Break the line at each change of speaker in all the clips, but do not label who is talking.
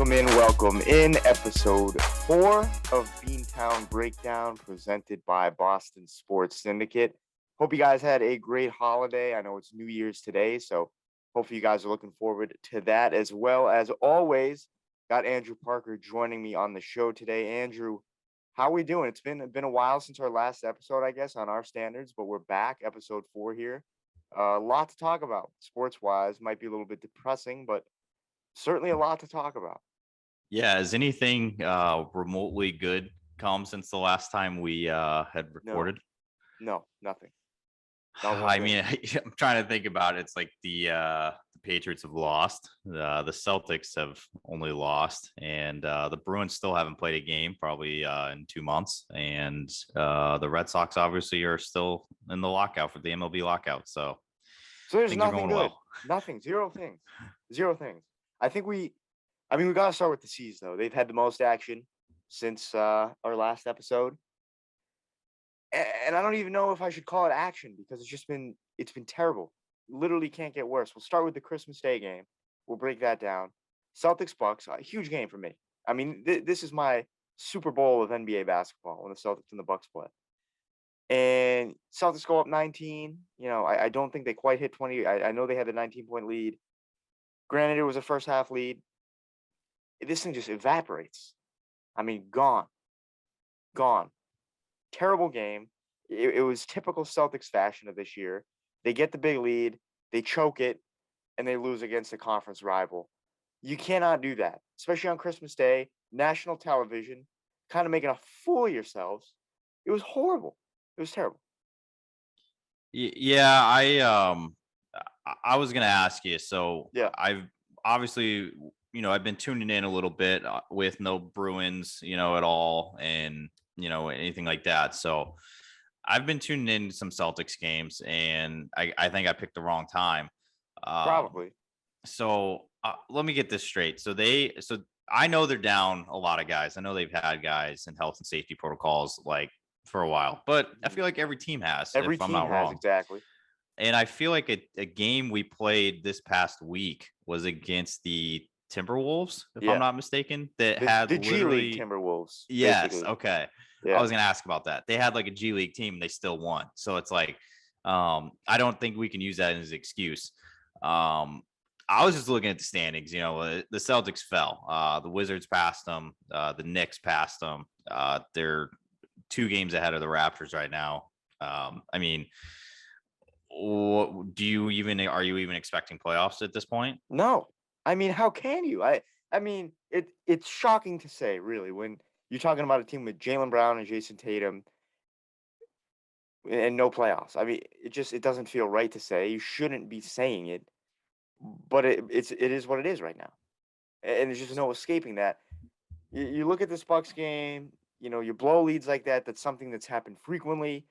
Welcome in episode 4 of Beantown Breakdown presented by Boston Sports Syndicate. Hope you guys had a great holiday. I know it's New Year's today, so hopefully you guys are looking forward to that, as well as always. Got Andrew Parker joining me on the show today. Andrew, how are we doing? It's been a while since our last episode, I guess, on our standards, but we're back, episode 4 here. A lot to talk about, sports-wise. Might be a little bit depressing, but certainly a lot to talk about.
Yeah, has anything remotely good come since the last time we had recorded?
No, nothing.
I mean, I'm trying to think about it. It's like the Patriots have lost, the Celtics have only lost, and the Bruins still haven't played a game probably in 2 months, and the Red Sox obviously are still in the lockout for the MLB lockout. So
there's nothing good. Well. Nothing. Zero things. I mean, we got to start with the C's, though. They've had the most action since our last episode. And I don't even know if I should call it action because it's been terrible. Literally can't get worse. We'll start with the Christmas Day game. We'll break that down. Celtics Bucks, a huge game for me. I mean, this is my Super Bowl of NBA basketball when the Celtics and the Bucks play. And Celtics go up 19. You know, I don't think they quite hit 20. I know they had a 19-point lead. Granted, it was a first half lead. This thing just evaporates. I mean, gone. Terrible game. It was typical Celtics fashion of this year. They get the big lead, they choke it, and they lose against a conference rival. You cannot do that, especially on Christmas Day, national television, kind of making a fool of yourselves. It was horrible. It was terrible.
Yeah, I was gonna ask you. So yeah, I've obviously, I've been tuning in a little bit with no Bruins, at all, and anything like that. So I've been tuning in to some Celtics games, and I think I picked the wrong time.
Probably.
So let me get this straight. So I know they're down a lot of guys. I know they've had guys in health and safety protocols like for a while, but I feel like every team has.
Every team has, wrong. Exactly.
And I feel like a game we played this past week was against the Timberwolves, if I'm not mistaken, that had
the G League Timberwolves.
Yes.
Basically.
Okay. Yeah. I was going to ask about that. They had like a G League team and they still won. So it's like, I don't think we can use that as an excuse. I was just looking at the standings. The Celtics fell. The Wizards passed them. The Knicks passed them. They're 2 games ahead of the Raptors right now. I mean, are you even expecting playoffs at this point?
No. I mean, how can you? I mean, it's shocking to say, really, when you're talking about a team with Jaylen Brown and Jason Tatum and no playoffs. I mean, it doesn't feel right to say. You shouldn't be saying it, but it is what it is right now, and there's just no escaping that. You look at this Bucks game, you blow leads like that. That's something that's happened frequently.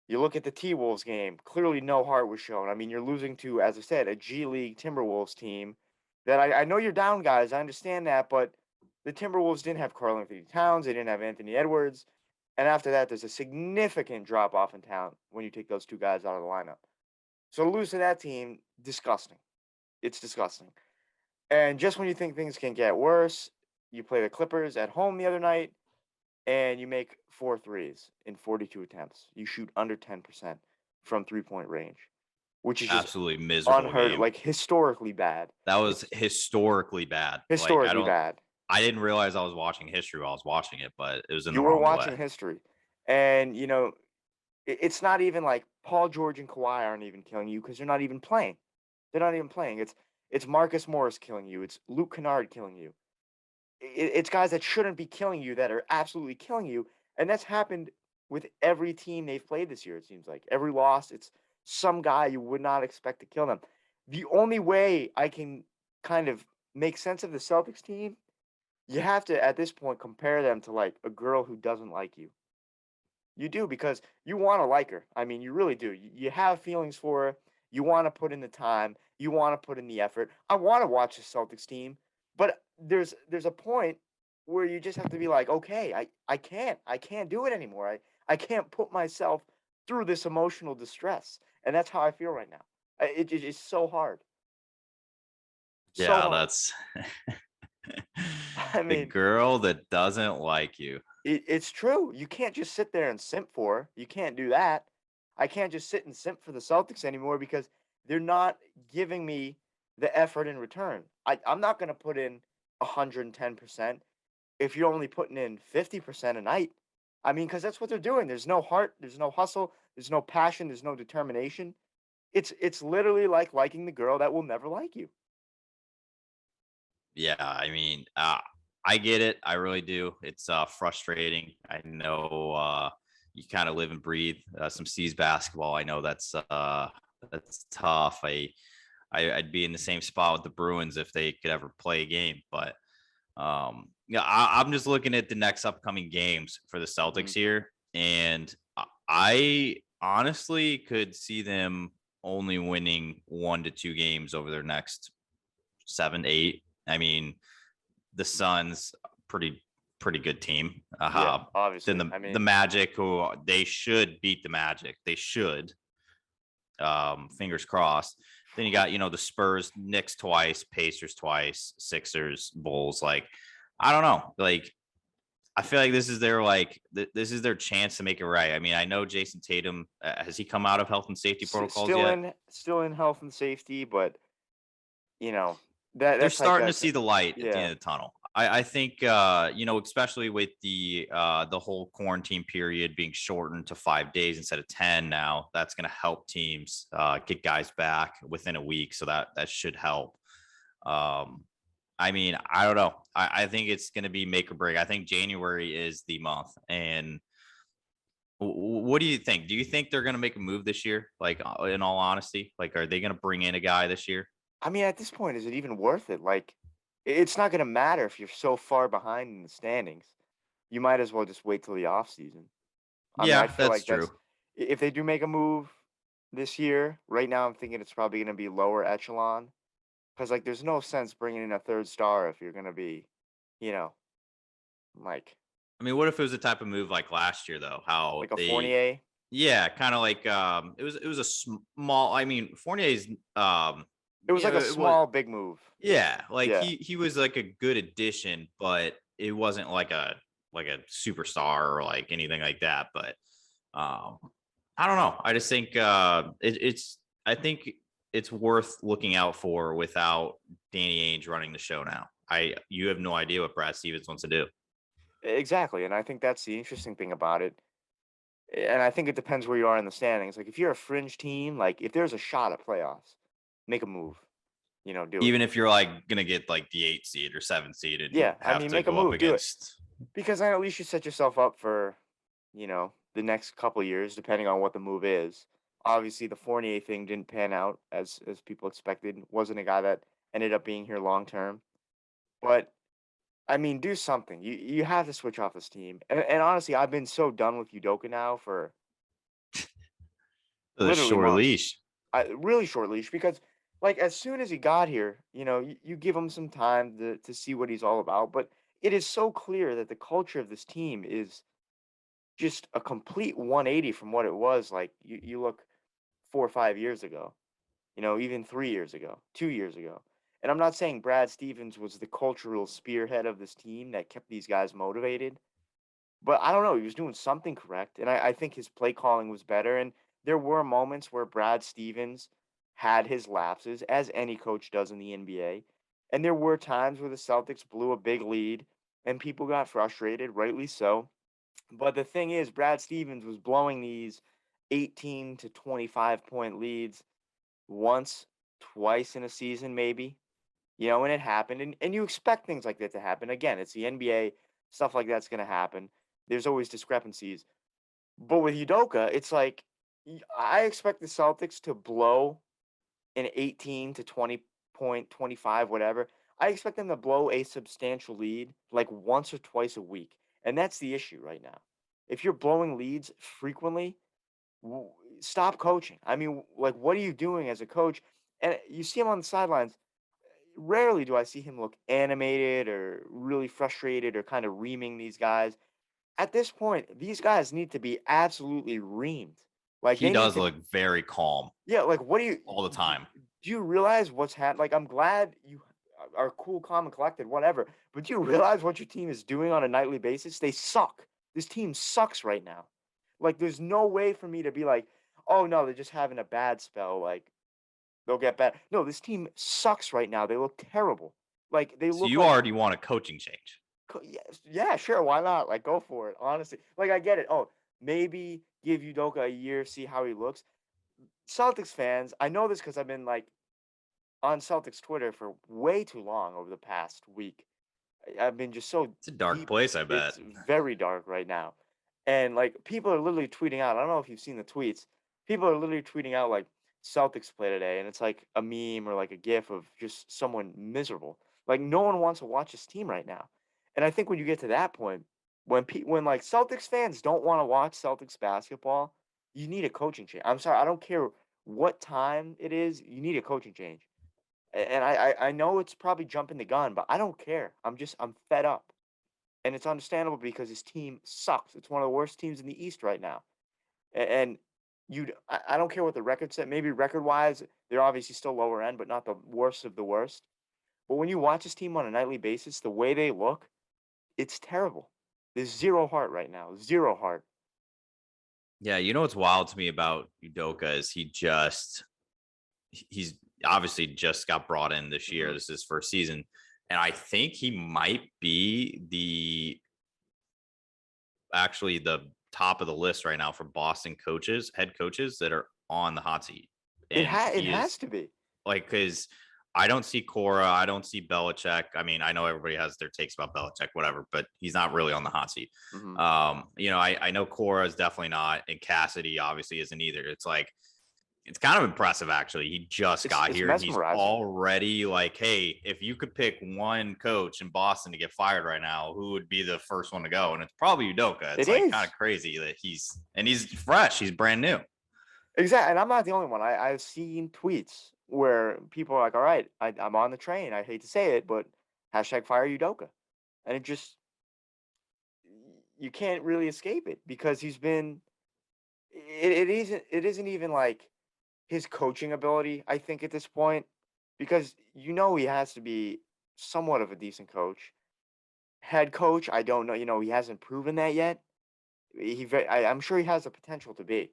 You look at the T-Wolves game. Clearly, no heart was shown. I mean, you're losing to, as I said, a G League Timberwolves team. That I know you're down, guys. I understand that, but the Timberwolves didn't have Karl-Anthony Towns. They didn't have Anthony Edwards. And after that, there's a significant drop-off in talent when you take those 2 guys out of the lineup. So to lose to that team, disgusting. It's disgusting. And just when you think things can get worse, you play the Clippers at home the other night, and you make 4 threes in 42 attempts. You shoot under 10% from three-point range. Which is
absolutely miserable.
Unheard,
game.
Like historically bad.
That was historically bad.
Historically bad.
I didn't realize I was watching history while I was watching it, but it was in the
wrong
way.
You were watching history. And, it's not even like Paul George and Kawhi aren't even killing you because they're not even playing. They're not even playing. It's Marcus Morris killing you. It's Luke Kennard killing you. It's guys that shouldn't be killing you that are absolutely killing you. And that's happened with every team they've played this year, it seems like. Every loss, it's some guy you would not expect to kill them. The only way I can kind of make sense of the Celtics team, you have to, at this point, compare them to, like, a girl who doesn't like you. You do, because you want to like her. I mean, you really do. You have feelings for her. You want to put in the time. You want to put in the effort. I want to watch the Celtics team, but there's a point where you just have to be like, okay, I can't do it anymore. I can't put myself through this emotional distress. And that's how I feel right now. It's so hard.
Yeah, that's
I
The
mean,
girl that doesn't like you.
it's true. You can't just sit there and simp for her. You can't do that. I can't just sit and simp for the Celtics anymore because they're not giving me the effort in return. I'm not going to put in 110% if you're only putting in 50% a night. I mean, because that's what they're doing. There's no heart, there's no hustle, there's no passion, there's no determination. It's literally like liking the girl that will never like you.
Yeah, I mean, I get it. I really do. It's frustrating. I know you kind of live and breathe some C's basketball. I know that's tough. I'd be in the same spot with the Bruins if they could ever play a game. But yeah, I'm just looking at the next upcoming games for the Celtics
Mhm.
here, and I honestly could see them only winning 1 to 2 games over their next 7 8. I mean, the Suns pretty good team.
Yeah,
Then
obviously.
the Magic, who they should beat the Magic. They should. Fingers crossed. Then you got the Spurs, Knicks twice, Pacers twice, Sixers, Bulls. Like, I don't know. Like, I feel like this is this is their chance to make it right. I mean, I know Jason Tatum, has he come out of health and safety protocols
Still
yet?
in health and safety, but you know
They're
that's like
starting to
a
see the light at the
yeah.
end of the tunnel. I think especially with the whole quarantine period being shortened to 5 days instead of 10 now, that's going to help teams get guys back within a week. So that should help. Um, I mean, I don't know. I think it's going to be make or break. I think January is the month. And what do you think? Do you think they're going to make a move this year? Like, in all honesty, like, are they going to bring in a guy this year?
I mean, at this point, is it even worth it? Like, it's not going to matter if you're so far behind in the standings. You might as well just wait till the off season. I mean, I
Yeah,
feel
that's
like
true.
if they do make a move this year. Right now, I'm thinking it's probably going to be lower echelon because like there's no sense bringing in a third star if you're going to be, you know, like
I mean, what if it was a type of move like last year though? How
like a
they,
Fournier.
yeah, kind of like it was a small. I mean, Fournier's
It was like a
it was,
small big move.
yeah, like
Yeah.
he was like a good addition, but it wasn't like a superstar or like anything like that. But um, I don't know. I just think it's I think it's worth looking out for without Danny Ainge running the show now. You have no idea what Brad Stevens wants to do.
Exactly, and I think that's the interesting thing about it. And I think it depends where you are in the standings. Like if you're a fringe team, like if there's a shot at playoffs, make a move. Do it.
Even if you're like gonna get like the 8 seed or 7 seed and
Yeah, I
have
mean,
to
make a
go up
move, do it.
against.
Because then at least you set yourself up for, the next couple years, depending on what the move is. Obviously, the Fournier thing didn't pan out as people expected. Wasn't a guy that ended up being here long term. But I mean, do something. You have to switch off this team. And honestly, I've been so done with Udoka now for
The
literally
short
months.
leash.
Really short leash because like as soon as he got here, you give him some time to see what he's all about. But it is so clear that the culture of this team is just a complete 180 from what it was like you look 4 or 5 years ago, even 3 years ago, 2 years ago. And I'm not saying Brad Stevens was the cultural spearhead of this team that kept these guys motivated, but I don't know, he was doing something correct. And I think his play calling was better. And there were moments where Brad Stevens had his lapses, as any coach does in the NBA. And there were times where the Celtics blew a big lead and people got frustrated, rightly so. But the thing is, Brad Stevens was blowing these 18 to 25 point leads once, twice in a season, maybe, and it happened. And you expect things like that to happen. Again, it's the NBA, stuff like that's going to happen. There's always discrepancies. But with Udoka, it's like I expect the Celtics to blow an 18 to 20 point, 25, whatever. I expect them to blow a substantial lead like once or twice a week. And that's the issue right now. If you're blowing leads frequently, w- stop coaching. I mean, like, what are you doing as a coach? And you see him on the sidelines. Rarely do I see him look animated or really frustrated or kind of reaming these guys. At this point, these guys need to be absolutely reamed. Like,
He
they need
does
to,
look very calm
yeah, like, what do you,
all the time.
do you realize what's happening? Like, I'm glad you, are cool, calm, and collected, whatever. But do you realize what your team is doing on a nightly basis? They suck. This team sucks right now. Like, there's no way for me to be like, oh no, they're just having a bad spell. Like, they'll get better. No, this team sucks right now. They look terrible. Like, they
So
look
you
like
already want a coaching change.
yeah, yeah, sure, why not? Like, go for it. Honestly, like, I get it. Oh, maybe give Udoka a year, see how he looks. Celtics fans, I know this because I've been like on Celtics Twitter for way too long over the past week. I've been just so
It's a dark
deep.
place, I bet.
It's very dark right now. And like people are literally tweeting out. I don't know if you've seen the tweets. People are literally tweeting out like Celtics play today, and it's like a meme or like a gif of just someone miserable. Like no one wants to watch this team right now. And I think when you get to that point, when like Celtics fans don't want to watch Celtics basketball, you need a coaching change. I'm sorry, I don't care what time it is. You need a coaching change. And I know it's probably jumping the gun, but I don't care. I'm fed up. And it's understandable because his team sucks. It's one of the worst teams in the East right now. And I don't care what the record said. Maybe record wise, they're obviously still lower end, but not the worst of the worst. But when you watch this team on a nightly basis, the way they look, it's terrible. There's zero heart right now. Zero heart.
Yeah, you know what's wild to me about Udoka is he's obviously just got brought in this year.
Mhm.
This is his first season. And I think he might be actually the top of the list right now for Boston head coaches that are on the hot seat. And
It
he
has
is
to be.
like, because I don't see Cora, I don't see Belichick. I mean, I know everybody has their takes about Belichick, whatever, but he's not really on the hot seat.
Hmm.
I know Cora is definitely not, and Cassidy obviously isn't either. It's like it's kind of impressive, actually. He just got
It's
here and he's
mesmerizing.
already like, hey, if you could pick one coach in Boston to get fired right now, who would be the first one to go? And it's probably Udoka. It's
It
like kind
is.
of crazy that he's fresh, he's brand new.
Exactly, and I'm not the only one. I've seen tweets where people are like, "All right, I'm on the train. I hate to say it, but hashtag fire Udoka," and it just you can't really escape it because he's been. It isn't even like his coaching ability. I think at this point, because he has to be somewhat of a decent coach. Head coach, I don't know. He hasn't proven that yet. I'm sure he has the potential to be.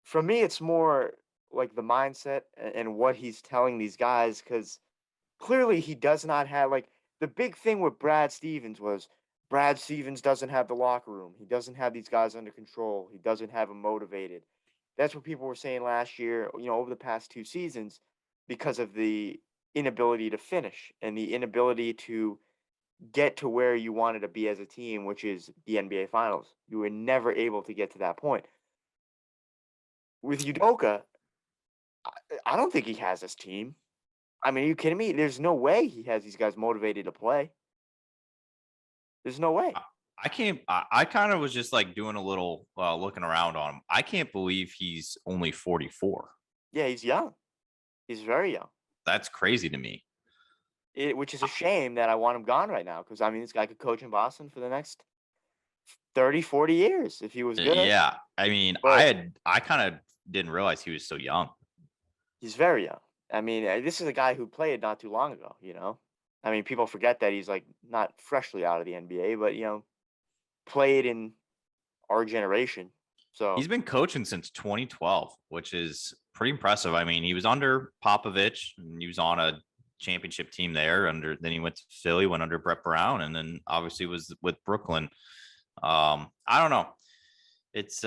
For me, it's more like the mindset and what he's telling these guys because clearly he does not have like the big thing with Brad Stevens was Brad Stevens doesn't have the locker room. He doesn't have these guys under control. He doesn't have them motivated. That's what people were saying last year, over the past 2 seasons because of the inability to finish and the inability to get to where you wanted to be as a team, which is the NBA Finals. You were never able to get to that point. With Udoka, I don't think he has this team. I mean, are you kidding me? There's no way he has these guys motivated to play. There's no way.
I can't. I kind of was just like doing a little looking around on him. I can't believe he's only 44.
Yeah, he's young. He's very young.
That's crazy to me.
Which is a shame that I want him gone right now because, I mean, this guy could coach in Boston for the next 30, 40 years if he was good.
Yeah, I mean,
But
I kind of didn't realize he was so young.
he's very young. I mean, this is a guy who played not too long ago. I mean, people forget that he's like not freshly out of the NBA, but, played in our generation. So
He's been coaching since 2012, which is pretty impressive. I mean, he was under Popovich and he was on a championship team there. Then he went to Philly, went under Brett Brown, and then obviously was with Brooklyn. I don't know. It's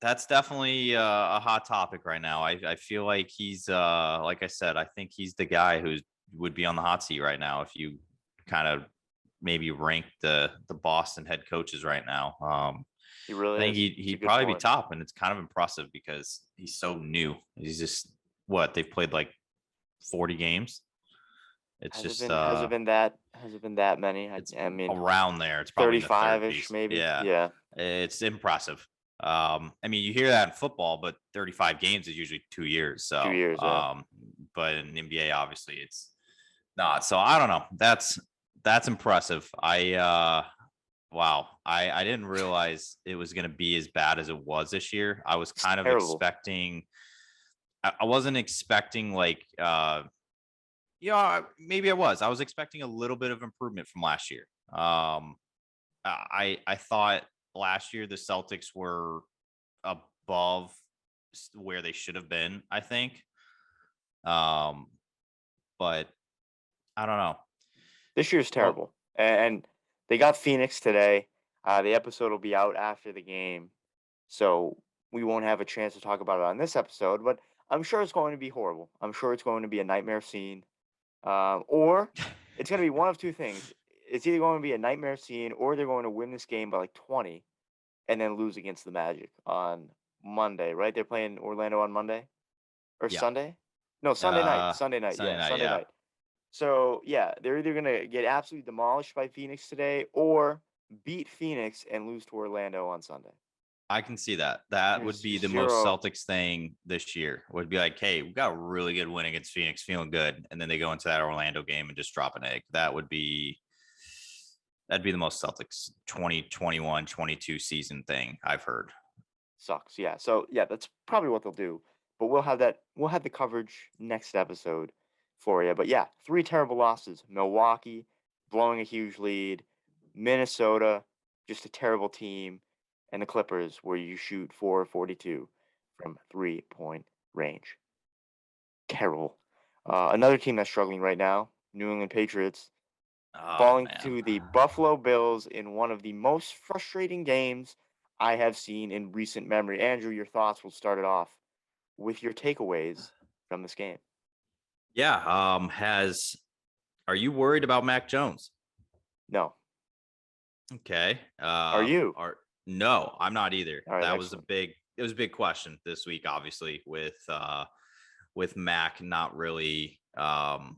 that's definitely a hot topic right now. I feel like he's like I said, I think he's the guy who would be on the hot seat right now if you kind of maybe rank the Boston head coaches right now.
he
I
really
think
is. It's a
he'd
good
probably be
point.
top, and it's kind of impressive because he's so new. He's just they've played like 40 games. It's just
Has it been that many?
it's
I mean,
around there. It's probably in the
35-ish
30s.
maybe.
Yeah,
Yeah.
it's impressive. I mean, you hear that in football, but 35 games is usually 2 years.
2 years, yeah.
But in the NBA, obviously, it's not. So I don't know. That's impressive. Wow. I didn't realize it was going to be as bad as it was this year. I was
It's
kind of
terrible.
expecting. I wasn't expecting like Yeah, maybe I was. I was expecting a little bit of improvement from last year. I thought last year the Celtics were above where they should have been, I think. But I don't know.
This year's
Well,
terrible, and they got Phoenix today. The episode will be out after the game, so we won't have a chance to talk about it on this episode. But I'm sure it's going to be horrible. I'm sure it's going to be a nightmare scene, or it's going to be one of two things. It's either going to be a nightmare scene, or they're going to win this game by like 20, and then lose against the Magic on Monday. Right? They're playing Orlando on Monday or
yeah.
Sunday. No, Sunday night. Sunday night.
Sunday
Yeah,
night,
Sunday
yeah.
night. So yeah, they're either gonna get absolutely demolished by Phoenix today or beat Phoenix and lose to Orlando on Sunday.
I can see that. That would
There's
be the most
zero.
Celtics thing this year. Would be like, hey, we got a really good win against Phoenix, feeling good, and then they go into that Orlando game and just drop an egg. That'd be the most Celtics 2021, 22 season thing I've heard.
Sucks. Yeah. So yeah, that's probably what they'll do. But we'll have that. We'll have the coverage next episode for you. But yeah, three terrible losses: Milwaukee blowing a huge lead, Minnesota just a terrible team, and the Clippers where you shoot 442 from 3-point range. Terrible. Another team that's struggling right now, New England Patriots,
Oh
falling
man.
to the Buffalo Bills in one of the most frustrating games I have seen in recent memory. Andrew, your thoughts. Will start it off with your takeaways from this game.
Yeah. Has Are you worried about Mac Jones?
No.
Okay.
Are you?
No, I'm not either.
All right,
That was
excellent.
it was a big question this week, obviously, with Mac not really I'm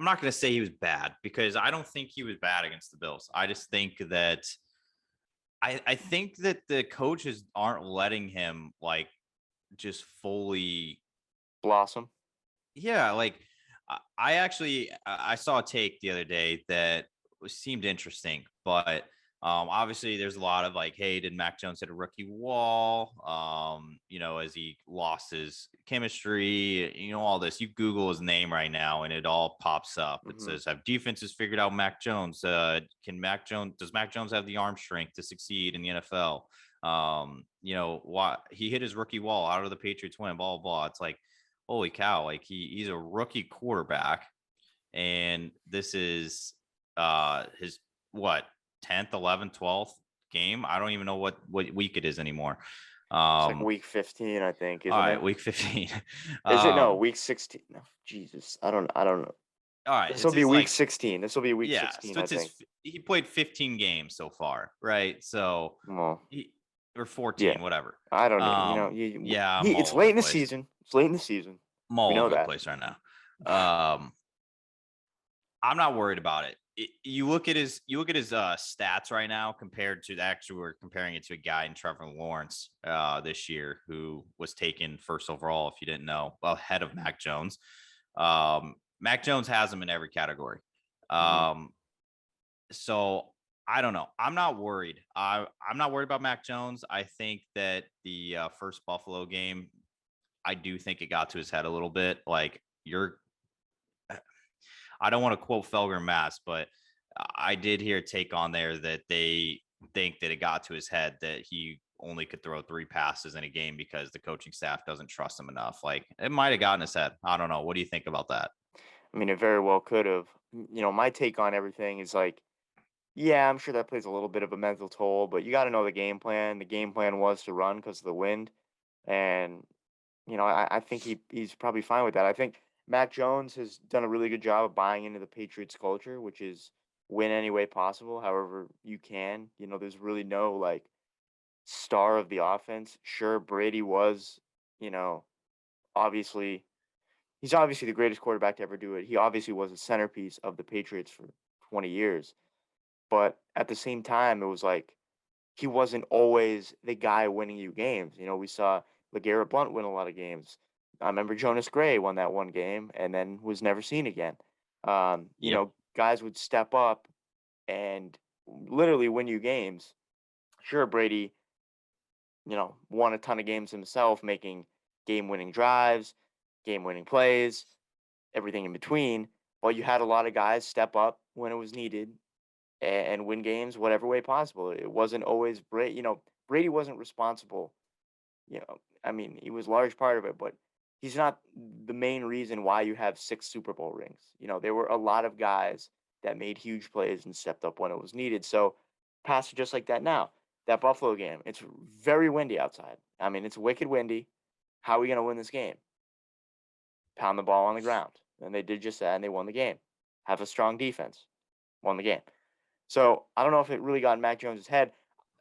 not gonna say he was bad because I don't think he was bad against the Bills. I just think that I think that the coaches aren't letting him like just fully.
Blossom.
Yeah, like I actually I saw a take the other day that seemed interesting, but obviously there's a lot of like, hey, did Mac Jones hit a rookie wall? As he lost his chemistry, all this. You Google his name right now, and it all pops up. It
Hmm.
says, "Have defenses figured out Mac Jones? Does Mac Jones have the arm strength to succeed in the NFL? Why he hit his rookie wall? How do the Patriots win? Blah blah blah." It's like, holy cow, like he's a rookie quarterback, and this is his what 10th, 11th, 12th game. I don't even know what week it is anymore.
It's like
um
week 15, I think,
all
isn't
right,
it?
week 15.
Is it no
um
week 16? No, Jesus, I don't. I don't know.
all right,
This will
it's
be
his
week
like,
16. This will be week
yeah,
16,
so
I
it's
think.
his he played 15 games so far, right? So
Well,
he or
yeah.
14, whatever.
I don't know.
Yeah, I'm
It's
all over
late
the
in the
place.
season. It's late in the season.
I'm
We
all
know
over the
that.
place right now. I'm not worried about it. You look at his stats right now compared to actually we're comparing it to a guy in Trevor Lawrence this year who was taken first overall, if you didn't know, ahead of Mac Jones. Mac Jones has him in every category.
Hmm.
So I don't know. I'm not worried. I'm not worried about Mac Jones. I think that the first Buffalo game, I do think it got to his head a little bit. Like I don't want to quote Felger and Mass, but I did hear a take on there that they think that it got to his head that he only could throw 3 passes in a game because the coaching staff doesn't trust him enough. Like it might have gotten his head. I don't know. What do you think about that?
I mean, it very well could have. My take on everything is like, yeah, I'm sure that plays a little bit of a mental toll, but you got to know the game plan. The game plan was to run because of the wind, and I think he's probably fine with that. I think Mac Jones has done a really good job of buying into the Patriots culture, which is win any way possible, however you can. There's really no like star of the offense. Sure, Brady was, you know, obviously he's obviously the greatest quarterback to ever do it. He obviously was a centerpiece of the Patriots for 20 years. But at the same time, it was like he wasn't always the guy winning you games. We saw LeGarrette Blount win a lot of games. I remember Jonas Gray won that one game and then was never seen again.
Yep.
Guys would step up and literally win you games. Sure, Brady, won a ton of games himself, making game winning drives, game winning plays. everything in between. But you had a lot of guys step up when it was needed and win games whatever way possible. It wasn't always Brady. Brady wasn't responsible. I mean, he was a large part of it, but he's not the main reason why you have 6 Super Bowl rings. There were a lot of guys that made huge plays and stepped up when it was needed. So pass it just like that now. That Buffalo game, it's very windy outside. I mean, it's wicked windy. How are we going to win this game? Pound the ball on the ground. And they did just that, and they won the game. Have a strong defense. Won the game. So I don't know if it really got in Mac Jones' head.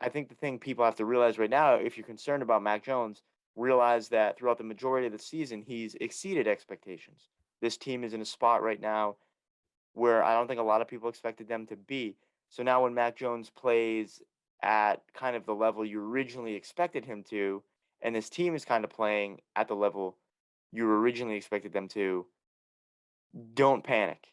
I think the thing people have to realize right now, if you're concerned about Mac Jones, realize that throughout the majority of the season, he's exceeded expectations. This team is in a spot right now where I don't think a lot of people expected them to be. So now when Mac Jones plays at kind of the level you originally expected him to, and this team is kind of playing at the level you originally expected them to, don't panic.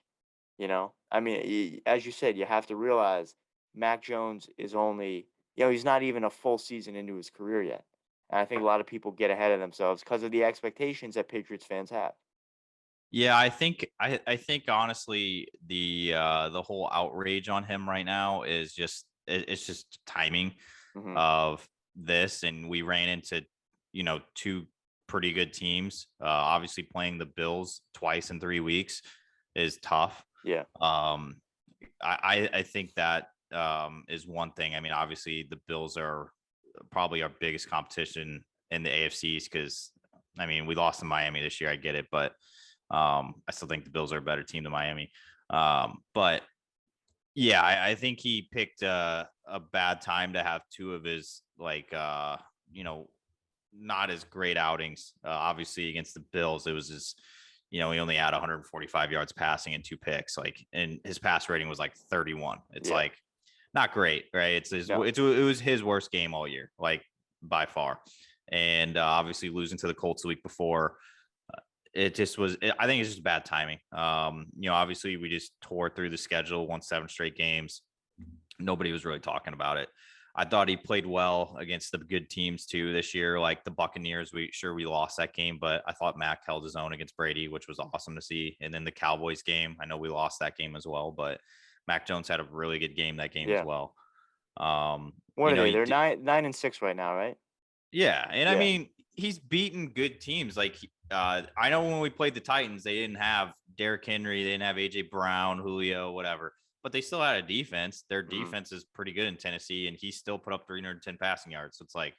I mean, as you said, you have to realize Mac Jones is only, he's not even a full season into his career yet. And I think a lot of people get ahead of themselves because of the expectations that Patriots fans have.
Yeah, I think honestly the whole outrage on him right now is it's just timing
Hmm.
of this, and we ran into two pretty good teams. Obviously, playing the Bills twice in 3 weeks is tough.
Yeah.
I think that is one thing. I mean, obviously, the Bills are probably our biggest competition in the AFCs because I mean we lost to Miami this year. I get it, but I still think the Bills are a better team than Miami. But yeah, I think he picked a bad time to have two of his not as great outings. Obviously against the Bills, it was just he only had 145 yards passing and 2 picks. And his pass rating was like 31. It's
Yeah.
like not great, right?
No.
It was his worst game all year, like by far. And obviously losing to the Colts the week before, it just was. I think it's just bad timing. Obviously we just tore through the schedule, won 7 straight games. Nobody was really talking about it. I thought he played well against the good teams too this year, like the Buccaneers. We lost that game, but I thought Mac held his own against Brady, which was awesome to see. And then the Cowboys game, I know we lost that game as well, but Mac Jones had a really good game that game as
Yeah.
well.
What are they? They're 9-6 right now, right?
Yeah, and I
Yeah.
mean he's beaten good teams. Like I know when we played the Titans, they didn't have Derrick Henry, they didn't have AJ Brown, Julio, whatever, but they still had a defense. Their
Hmm.
defense is pretty good in Tennessee, and he still put up 310 passing yards. So it's like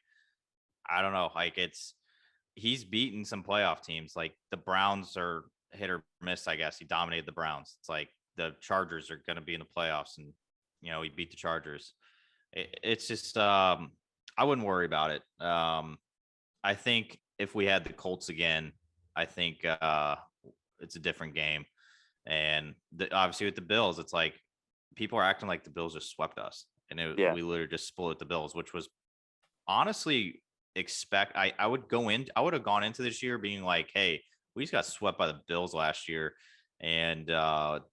I don't know, like he's beaten some playoff teams. Like the Browns are hit or miss. I guess he dominated the Browns. It's like the Chargers are going to be in the playoffs, and he beat the Chargers. It's just I wouldn't worry about it. I think if we had the Colts again, I think it's a different game. And obviously with the Bills, it's like people are acting like the Bills just swept us, and
Yeah.
we literally just split the Bills, which was honestly I would have gone into this year being like, hey, we just got swept by the Bills last year, and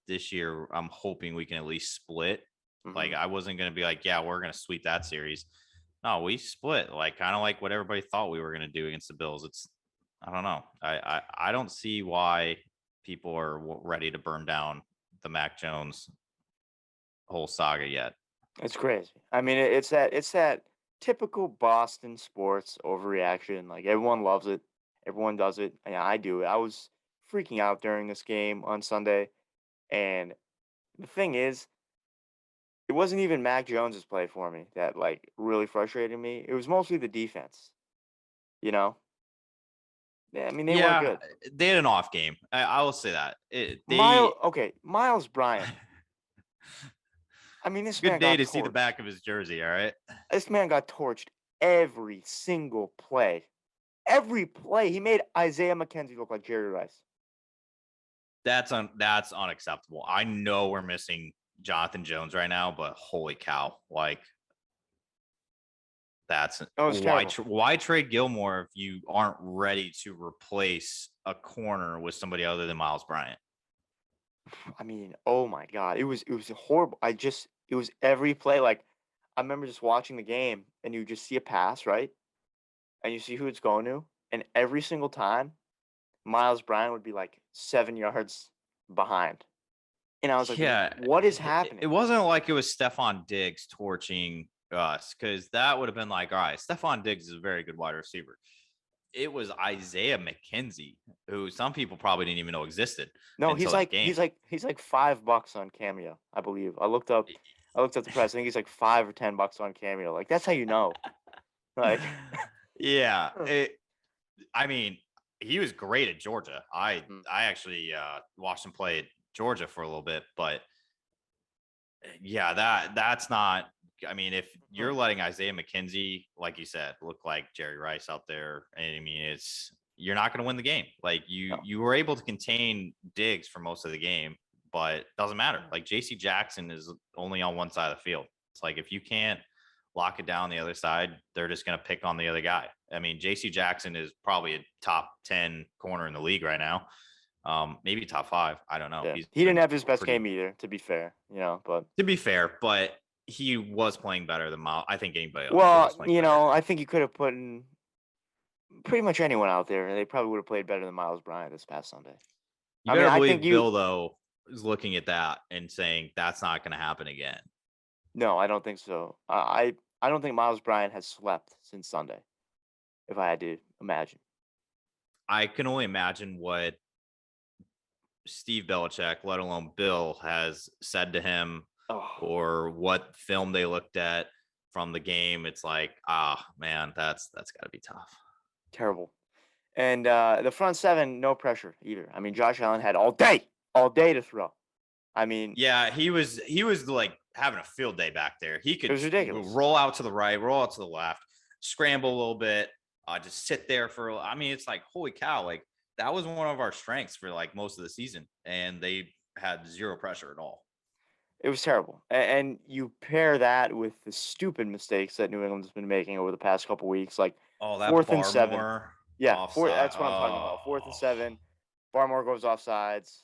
this year I'm hoping we can at least split. Like
Hmm.
I wasn't going to be like, yeah, we're going to sweep that series. No, we split, like kind of like what everybody thought we were going to do against the Bills. I don't know. I don't see why people are ready to burn down the Mac Jones whole saga yet.
It's crazy. I mean, it's that typical Boston sports overreaction. Like everyone loves it, everyone does it. Yeah, I do it. I was freaking out during this game on Sunday, and the thing is, it wasn't even Mac Jones's play for me that like really frustrated me. It was mostly the defense. You know, yeah, I mean they weren't
Yeah,
good.
they had an off game. I will say that they.
Myles Bryant. I mean,
It's a good day to see the back of his jersey. All right.
This man got torched every single play. Every play he made Isaiah McKenzie look like Jerry Rice.
That's unacceptable. I know we're missing Jonathan Jones right now, but holy cow! Like that's
That was terrible.
why trade Gilmore if you aren't ready to replace a corner with somebody other than Myles Bryant?
I mean, oh my god, it was horrible. It was every play. Like I remember just watching the game, and you just see a pass right, and you see who it's going to, and every single time Myles Bryant would be like 7 yards behind. And I was like,
Yeah,
what is
it
happening?
wasn't like it was Stephon Diggs torching us, because that would have been like, all right, Stephon Diggs is a very good wide receiver. It was Isaiah McKenzie, who some people probably didn't even know existed
No,
until
he's
that
like
game.
he's like $5 on Cameo, I believe. I looked up the price. I think he's like $5 or $10 on Cameo. Like that's how you know. Like
Yeah, I mean, he was great at Georgia. I
Mhm.
I actually watched him play at Georgia for a little bit, but yeah, that's not. I mean, if you're letting Isaiah McKenzie, like you said, look like Jerry Rice out there, and I mean, you're not going to win the game. Like
No.
you were able to contain Diggs for most of the game, but it doesn't matter. Like J.C. Jackson is only on one side of the field. It's like if you can't lock it down the other side, they're just going to pick on the other guy. I mean, J.C. Jackson is probably a top 10 corner in the league right now. Maybe top 5. I don't know.
Yeah.
He's
He didn't
been
have his best
pretty,
game either, to be fair, but
to be fair, but he was playing better than Miles. I think anybody else
well,
was playing better.
I think you could have put in pretty much anyone out there, and they probably would have played better than Myles Bryant this past Sunday.
You
I mean,
better
I think
believe
you
Bill, though, is looking at that and saying that's not going to happen again.
no, I don't think so. I don't think Myles Bryant has slept since Sunday, if I had to imagine.
I can only imagine what Steve Belichick, let alone Bill, has said to him
Oh,
or what film they looked at from the game. It's like, man, that's got to be tough.
terrible. And the front seven, no pressure either. I mean, Josh Allen had all day to throw. I mean,
Yeah, he was like having a field day back there. He
it
could
was ridiculous.
roll out to the right, roll out to the left, scramble a little bit, just sit there for. I mean, it's like holy cow! Like that was one of our strengths for like most of the season, and they had zero pressure at all.
It was terrible. And you pair that with the stupid mistakes that New England's been making over the past couple weeks, like
Oh, that
4th and 7.
Barmore
Yeah,
offside.
that's what I'm talking about. 4th and 7.
Oh,
Barmore goes offsides.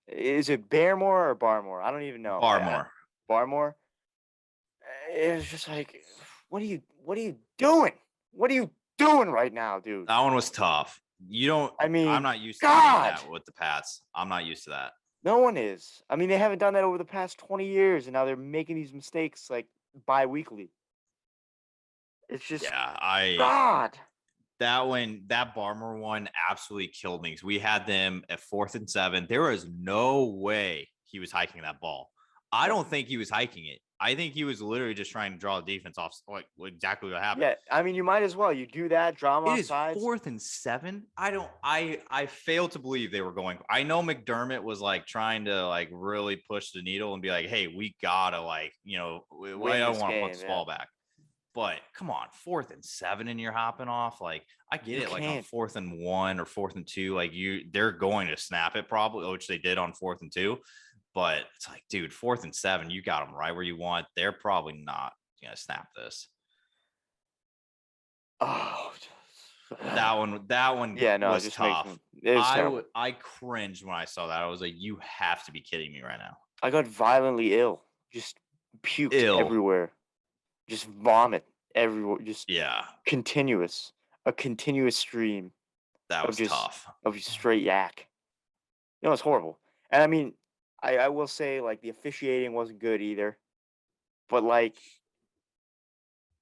Is it Baremore or Barmore? I don't even know. I
Barmore.
Barmore. It's just like, what are you doing? What are you doing right now, dude?
That one was tough. You don't.
I
I'm
mean,
not used to seeing
God,
that with the Pats. I'm not used to that.
no one is. I mean, they haven't done that over the past 20 years, and now they're making these mistakes like bi-weekly. It's just
Yeah, I
God.
that Barmer one absolutely killed me because we had them at 4th and 7. There was no way he was hiking that ball. I
No.
don't think he was hiking it. I think he was literally just trying to draw the defense off, like exactly what happened.
Yeah, I mean, you might as well. You do that, draw 'em
It
off
is
sides.
4th and 7. I don't. I fail to believe they were going. I know McDermott was like trying to like really push the needle and be like, "Hey, we gotta like I
Win
don't
this
want to put
game,
this
yeah.
ball back." But come on, 4th and 7 and you're hopping off. Like I get
You
it, like on
can't.
4th and 1 or 4th and 2, like they're going to snap it probably, which they did on 4th and 2. But it's like, dude, 4th and 7, you got them right where you want. They're probably not gonna snap this.
Oh,
That one
yeah, no, it
was
just makes
tough.
me it was terrible.
I cringed when I saw that. I was like, you have to be kidding me right now.
I got violently ill. Just puked
Ill.
everywhere. Just vomit everywhere. Just
Yeah,
a continuous stream
that
of
was tough.
just straight yak. It's horrible. And I mean, I will say like the officiating wasn't good either. But like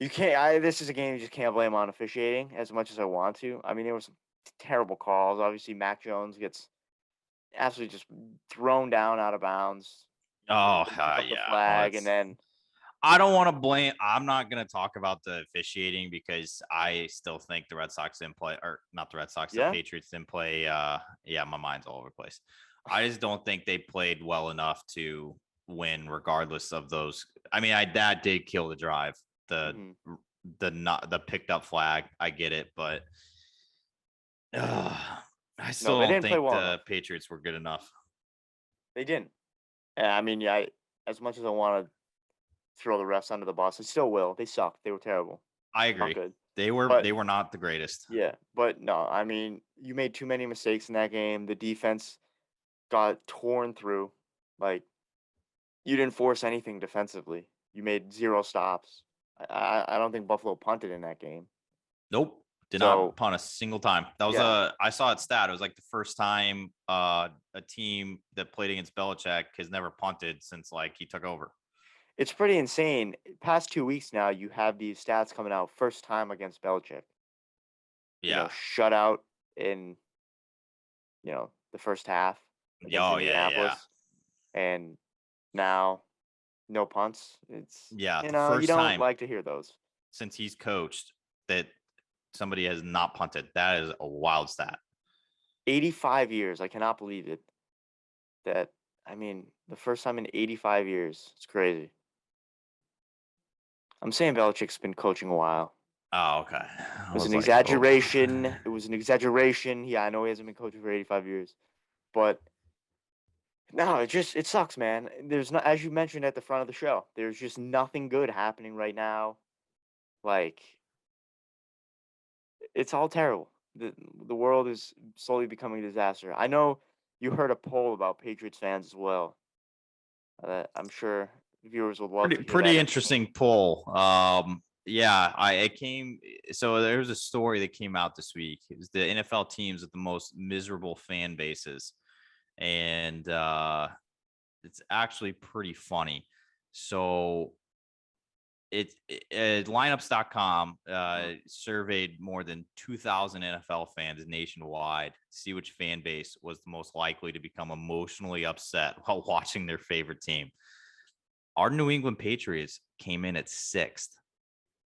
you can't. This is a game you just can't blame on officiating as much as I want to. I mean, there were some terrible calls. Obviously, Mac Jones gets absolutely just thrown down out of bounds.
Oh,
They pick up the
yeah. Well,
flag, and
it's
then
I don't want to blame. I'm not going to talk about the officiating because I still think the Red Sox didn't play, or not the Red Sox, the
yeah,
Patriots didn't play. Yeah, my mind's all over the place. I just don't think they played well enough to win, regardless of those. I mean, that did kill the drive. The
mhm.
not the picked up flag. I get it, but I
No,
still
they
don't
didn't play
think
well
the
enough.
Patriots were good enough.
They didn't. And I mean, yeah, as much as I want to throw the refs under the bus, I still will. They sucked. They were terrible.
I
Not
agree.
good.
They
But
were not the greatest.
yeah, but no, I mean, you made too many mistakes in that game. The defense got torn through. Like you didn't force anything defensively. You made zero stops. I don't think Buffalo punted in that game.
Nope. Did
So
not punt a single time. That was I saw it stat. It was like the first time a team that played against Belichick has never punted since like he took over.
it's pretty insane. Past 2 weeks now, you have these stats coming out. First time against Belichick.
Yeah.
Shutout in the first half against
Oh yeah.
Indianapolis, and now no punts. It's
Yeah. The
you
first
don't
time
like to hear those.
since he's coached that somebody has not punted. That is a wild stat.
85 years. I cannot believe it. The first time in 85 years. It's crazy. I'm saying Belichick's been coaching a while.
Oh, okay.
It was an exaggeration. It was an exaggeration. Yeah, I know he hasn't been coaching for 85 years, but no, it sucks, man. There's not, as you mentioned at the front of the show, there's just nothing good happening right now. Like, it's all terrible. The world is slowly becoming a disaster. I know you heard a poll about Patriots fans as well. I'm sure viewers would love to hear
pretty
that
interesting poll. Yeah, so there was a story that came out this week. It was the NFL teams with the most miserable fan bases, and it's actually pretty funny. So lineups.com surveyed more than 2,000 NFL fans nationwide to see which fan base was the most likely to become emotionally upset while watching their favorite team. Our New England Patriots came in at sixth.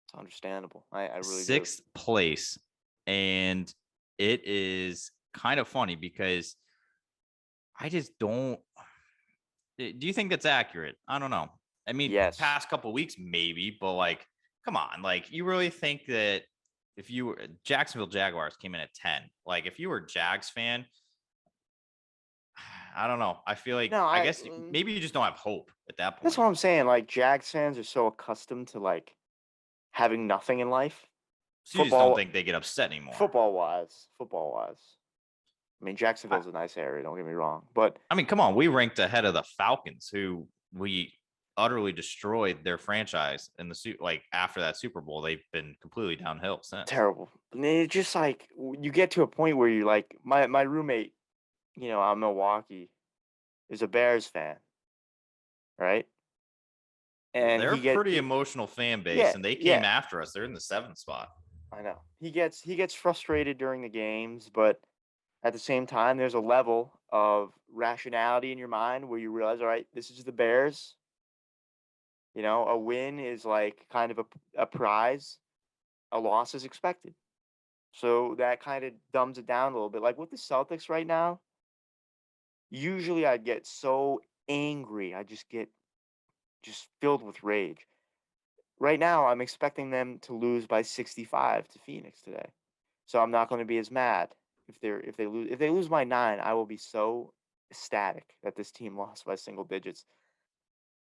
It's understandable. I really
sixth place. And it is kind of funny because I just don't. Do you think that's accurate? I don't know. I mean,
Yes.
past couple weeks, maybe, but like, come on. Like, you really think that if you were Jacksonville Jaguars came in at 10, like, if you were a Jags fan, I don't know. I feel like,
No,
I guess maybe you just don't have hope at that point.
That's what I'm saying. Like, Jags fans are so accustomed to like having nothing in life.
So you just don't think they get upset anymore.
Football wise. I mean, Jacksonville's a nice area. Don't get me wrong, but
I mean, come on. We ranked ahead of the Falcons, who we utterly destroyed their franchise in the like after that Super Bowl. They've been completely downhill since.
Terrible. And it's just like you get to a point where you're like, my roommate, out in Milwaukee, is a Bears fan, right? And
they're a pretty emotional fan base, and they came after us. They're in the 7th spot.
I know. He gets frustrated during the games, but at the same time, there's a level of rationality in your mind where you realize, all right, this is the Bears. A win is like kind of a prize. A loss is expected. So that kind of dumbs it down a little bit. Like with the Celtics right now, usually I'd get so angry. I just get filled with rage. Right now, I'm expecting them to lose by 65 to Phoenix today. So I'm not going to be as mad if they lose by 9. I will be so ecstatic that this team lost by single digits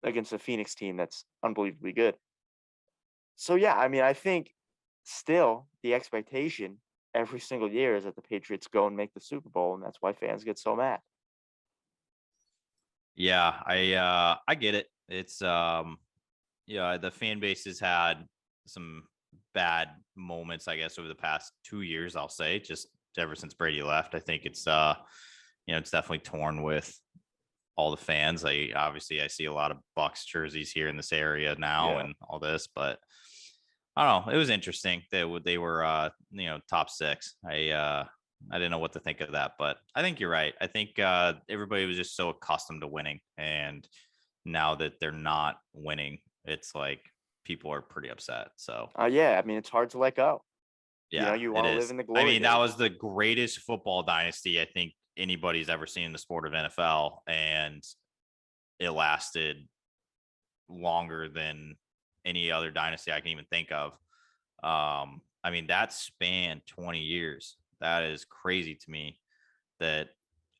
against a Phoenix team that's unbelievably good. So yeah, I mean, I think still the expectation every single year is that the Patriots go and make the Super Bowl, and that's why fans get so mad.
Yeah, I get it. It's the fan base has had some bad moments, I guess, over the past 2 years, I'll say, just ever since Brady left. I think it's it's definitely torn with all the fans. I see a lot of Bucks jerseys here in this area now and all this, but I don't know. It was interesting that they were top 6. I didn't know what to think of that, but I think you're right. I think everybody was just so accustomed to winning, and now that they're not winning, it's like people are pretty upset. So
yeah, I mean, it's hard to let go.
Yeah,
you want to live in the glory.
I mean, that was the greatest football dynasty I think anybody's ever seen in the sport of NFL, and it lasted longer than any other dynasty I can even think of. I mean, that spanned 20 years. That is crazy to me that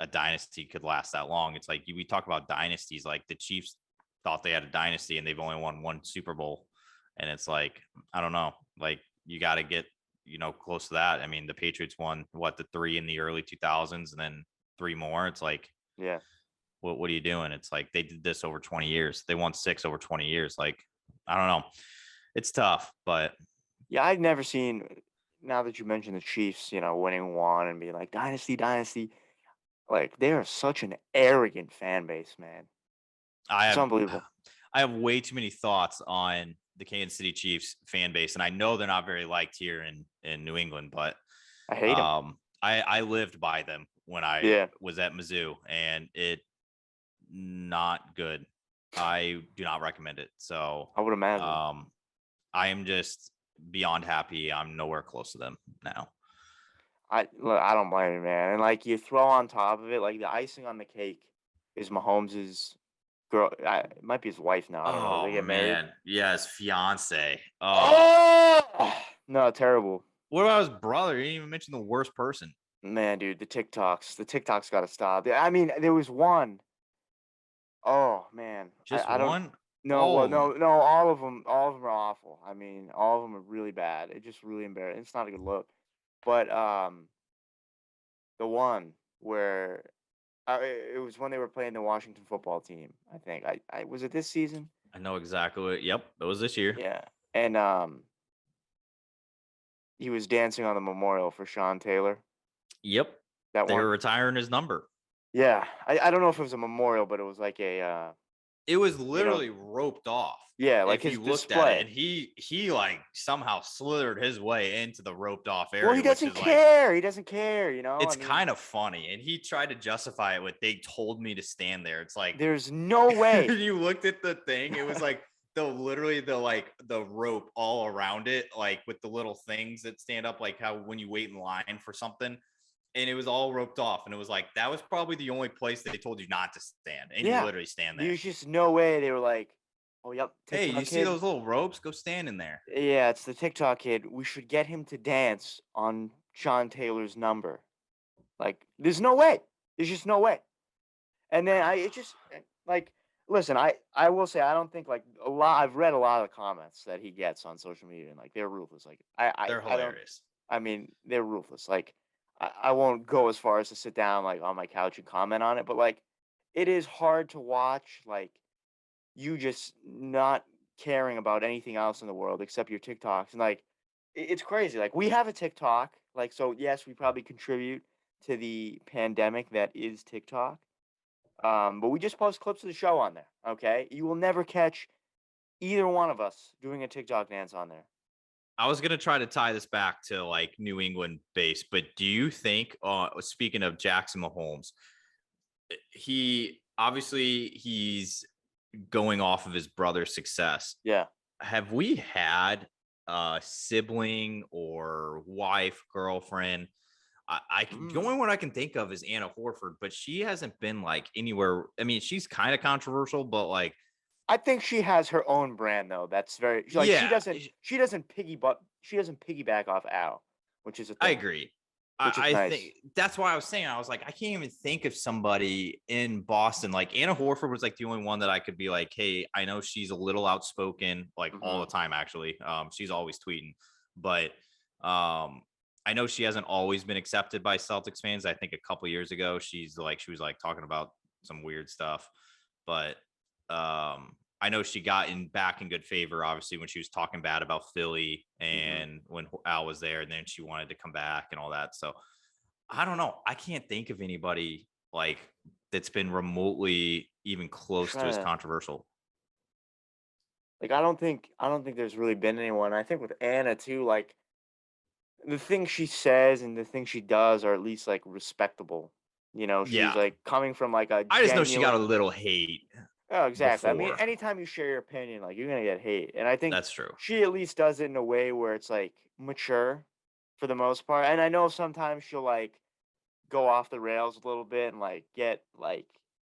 a dynasty could last that long. It's like we talk about dynasties, like the Chiefs thought they had a dynasty and they've only won 1 Super Bowl. And it's like, I don't know, like you got to get, close to that. I mean, the Patriots won the 3 in the early 2000s and then 3 more. It's like,
yeah,
what are you doing? It's like they did this over 20 years. They won 6 over 20 years. Like, I don't know. It's tough, but
yeah, I've never seen now that you mentioned the Chiefs, winning one and being like dynasty, dynasty, like they are such an arrogant fan base, man.
I
It's
have
unbelievable.
I have way too many thoughts on the Kansas City Chiefs fan base, and I know they're not very liked here in New England, but
I hate them.
I lived by them when I
Yeah,
was at Mizzou, and it not good. I do not recommend it. So
I would imagine.
I am just beyond happy. I'm nowhere close to them now.
I don't blame you, man. And like you throw on top of it, like the icing on the cake is Mahomes's girl. It might be his wife now. I don't know.
Oh
They get married.
man, yeah, his fiance. Oh,
Oh no, terrible.
what about his brother? You didn't even mention the worst person.
Man, dude, the TikToks got to stop. I mean, there was one. Oh man,
Just
I don't.
one.
No, well,
Oh,
no, all of them are awful. I mean, all of them are really bad. It's just really embarrassing. It's not a good look. But the one where it was when they were playing the Washington football team. I think I was it this season.
I know exactly what. Yep, it was this year.
Yeah, and he was dancing on the memorial for Sean Taylor.
Yep,
That
they were
one.
retiring his number.
Yeah, I don't know if it was a memorial, but it was like a
It was
you know,
literally roped off.
yeah, like
If
his
you looked at it,
display.
and he like somehow slithered his way into the roped off
Well, he
area, which
doesn't
is like
care. He doesn't care. I
it's
mean,
kind of funny. And he tried to justify it with they told me to stand there. It's like
there's no way.
you looked at the thing, it was like the rope all around it, like with the little things that stand up, like how when you wait in line for something, and it was all roped off, and it was like that was probably the only place they told you not to stand, and you
Yeah,
literally stand there.
there's just no way they were like, oh, yep,
Hey, you
TikTok
see
kid.
those little ropes? Go stand in there.
Yeah, it's the TikTok kid. We should get him to dance on Sean Taylor's number. Like, there's no way. There's just no way. And then it just like, listen, I will say I don't think like a lot. I've read a lot of the comments that he gets on social media, and like they're ruthless. Like
They're
I don't.
hilarious.
I mean, they're ruthless. Like I won't go as far as to sit down like on my couch and comment on it, but like it is hard to watch. Like you just not caring about anything else in the world except your TikToks. And like it's crazy. Like we have a TikTok. Like so yes, we probably contribute to the pandemic that is TikTok. But we just post clips of the show on there. Okay? You will never catch either one of us doing a TikTok dance on there.
I was gonna try to tie this back to like New England base, but do you think, speaking of Jackson Mahomes, he's going off of his brother's success.
Yeah.
Have we had a sibling or wife, girlfriend? The only one I can think of is Anna Horford, but she hasn't been like anywhere. I mean, she's kind of controversial, but like,
I think she has her own brand though. That's very like
yeah,
she doesn't piggyback off Al, which is a
I
thing,
agree.
which is
I
nice.
think that's why I was saying, I was like, I can't even think of somebody in Boston. Like Anna Horford was like the only one that I could be like, hey, I know she's a little outspoken, like all the time, actually. She's always tweeting, but I know she hasn't always been accepted by Celtics fans. I think a couple years ago, she was like talking about some weird stuff, but I know she got back in good favor, obviously, when she was talking bad about Philly and when Al was there, and then she wanted to come back and all that. So I don't know. I can't think of anybody like that's been remotely even close to
Trying
as
to
controversial.
like I don't think there's really been anyone. I think with Anna too, like the things she says and the things she does are at least like respectable. She's
Yeah.
like coming from like a
I just know she got a
genuine.
little hate
Oh, exactly. I mean,
before.
anytime you share your opinion, like you're gonna get hate, and I think
That's true.
she at least does it in a way where it's like mature, for the most part. And I know sometimes she'll like go off the rails a little bit and like get like